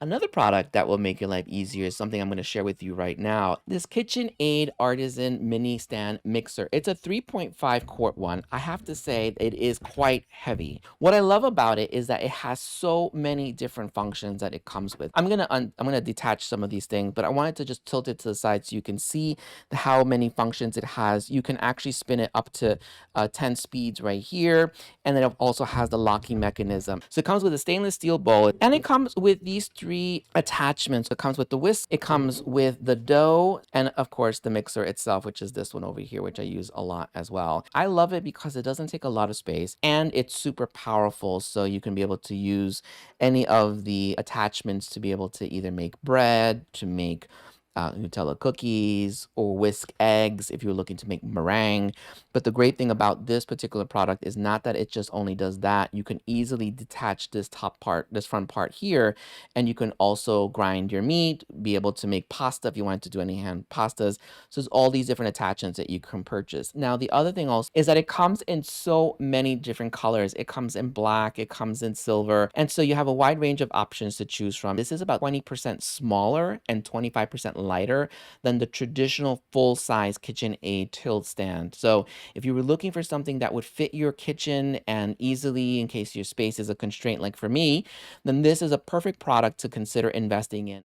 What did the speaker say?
Another product that will make your life easier is something I'm going to share with you right now. This KitchenAid Artisan Mini Stand Mixer. It's a 3.5 quart one. I have to say it is quite heavy. What I love about it is that it has so many different functions that it comes with. I'm gonna detach some of these things, but I wanted to just tilt it to the side so you can see how many functions it has. You can actually spin it up to 10 speeds right here, and then it also has the locking mechanism. So it comes with a stainless steel bowl, and it comes with these three attachments. It comes with the whisk, it comes with the dough, and of course the mixer itself, which is this one over here, which I use a lot as well. I love it because it doesn't take a lot of space and it's super powerful, so you can be able to use any of the attachments to be able to either make bread, to make Nutella cookies, or whisk eggs if you're looking to make meringue. But the great thing about this particular product is not that it just only does that. You can easily detach this top part, this front part here, and you can also grind your meat, be able to make pasta if you wanted to do any hand pastas. So there's all these different attachments that you can purchase. Now, the other thing also is that it comes in so many different colors. It comes in black, it comes in silver, and so you have a wide range of options to choose from. This is about 20% smaller and 25% lighter than the traditional full-size KitchenAid tilt stand. So if you were looking for something that would fit your kitchen and easily, in case your space is a constraint like for me, then this is a perfect product to consider investing in.